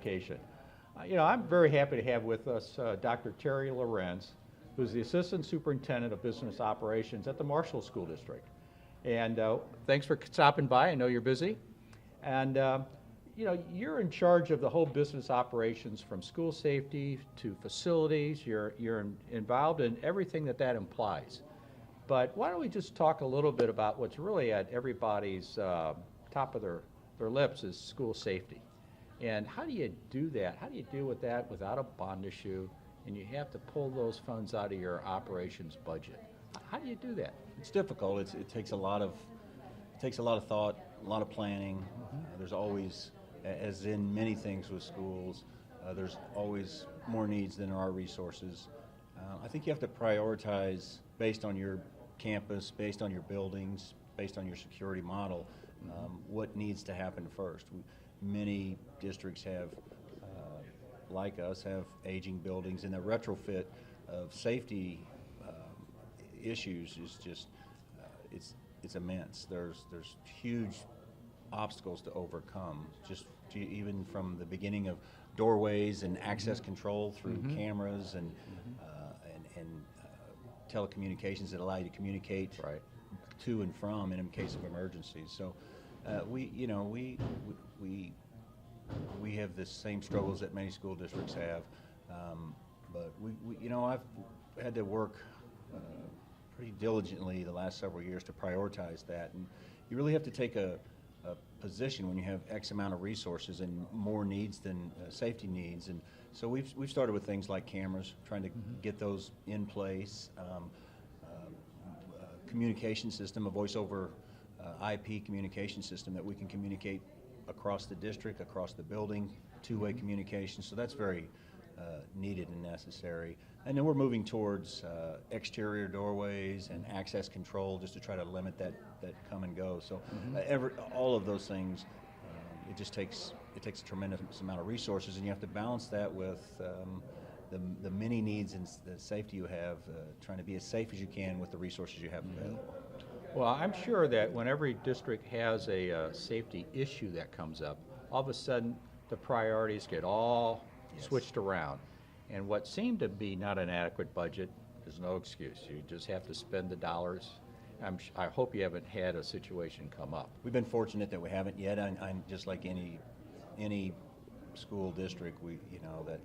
application. I'm very happy to have with us Dr. Terry Lorenz, who's the Assistant Superintendent of Business Operations at the Marshall School District. And thanks for stopping by. I know you're busy. And you're in charge of the whole business operations from school safety to facilities. You're involved in everything that implies. But why don't we just talk a little bit about what's really at everybody's top of their lips is school safety. And how do you do that? How do you deal with that without a bond issue and you have to pull those funds out of your operations budget? How do you do that? It's difficult. It takes a lot of thought, a lot of planning. There's always, as in many things with schools, there's always more needs than there are resources. I think you have to prioritize based on your campus, based on your buildings, based on your security model, what needs to happen first. Many districts have, like us, have aging buildings, and the retrofit of safety issues is just, it's immense. There's huge obstacles to overcome, even from the beginning of doorways and access control through cameras and telecommunications that allow you to communicate to and from in case of emergencies. So we have the same struggles that many school districts have, but I've had to work pretty diligently the last several years to prioritize that, and you really have to take a position when you have X amount of resources and more needs than safety needs. And so we've started with things like cameras, trying to get those in place, communication system, a voice over IP communication system that we can communicate across the district, across the building, two-way communication. So that's very needed and necessary. And then we're moving towards exterior doorways and access control, just to try to limit that come and go. So all of those things, it takes a tremendous amount of resources, and you have to balance that with the many needs and the safety you have, trying to be as safe as you can with the resources you have available. Well, I'm sure that when every district has a safety issue that comes up, all of a sudden the priorities get all switched around. And what seemed to be not an adequate budget is no excuse. You just have to spend the dollars. I hope you haven't had a situation come up. We've been fortunate that we haven't yet. I'm just like any school district.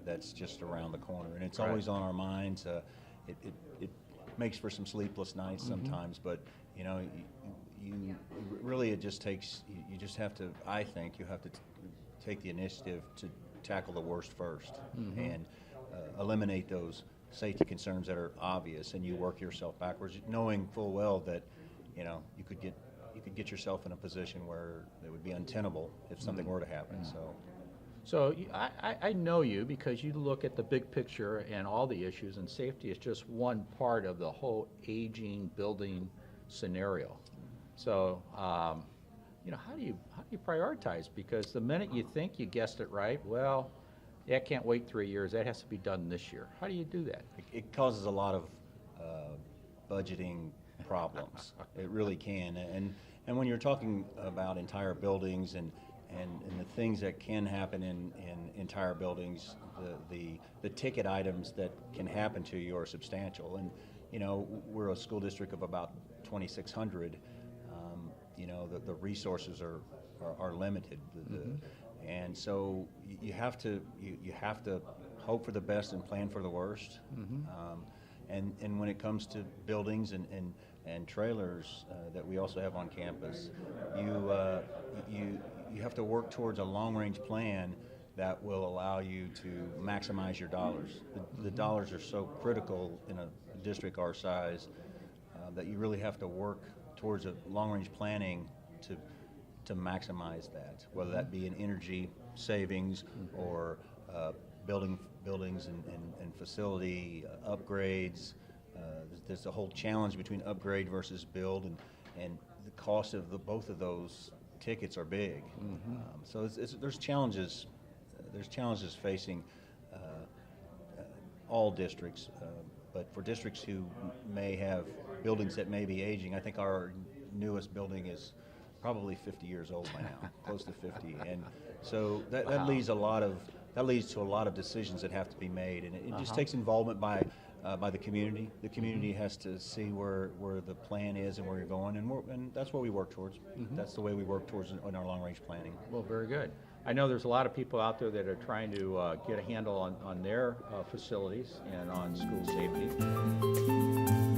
That's just around the corner, and it's always on our minds. It makes for some sleepless nights sometimes, but you really, it just takes, you just have to, I think you have to take the initiative to tackle the worst first and eliminate those safety concerns that are obvious, and you work yourself backwards, knowing full well that you could get yourself in a position where it would be untenable if something were to happen. So I know you because you look at the big picture and all the issues, and safety is just one part of the whole aging building scenario. So how do you prioritize? Because the minute you think you guessed it right, well, that can't wait 3 years. That has to be done this year. How do you do that? It causes a lot of budgeting problems. It really can. And when you're talking about entire buildings and the things that can happen in entire buildings, the ticket items that can happen to you are substantial. And we're a school district of about 2,600. The resources are limited. And so you have to hope for the best and plan for the worst. And when it comes to buildings and trailers that we also have on campus, you have to work towards a long-range plan that will allow you to maximize your dollars. The dollars are so critical in a district our size that you really have to work towards a long-range planning to maximize that, whether that be in energy savings or buildings and facility upgrades. There's a whole challenge between upgrade versus build, and the cost of both of those tickets are big. So there's challenges. There's challenges facing all districts, but for districts who may have buildings that may be aging, I think our newest building is probably 50 years old by now, close to 50, and so that leaves a lot of that leads to a lot of decisions that have to be made, and it just Uh-huh. takes involvement by the community. The community has to see where the plan is and where you're going, and that's what we work towards. That's the way we work towards in our long-range planning. Well, very good. I know there's a lot of people out there that are trying to get a handle on their facilities and on school safety.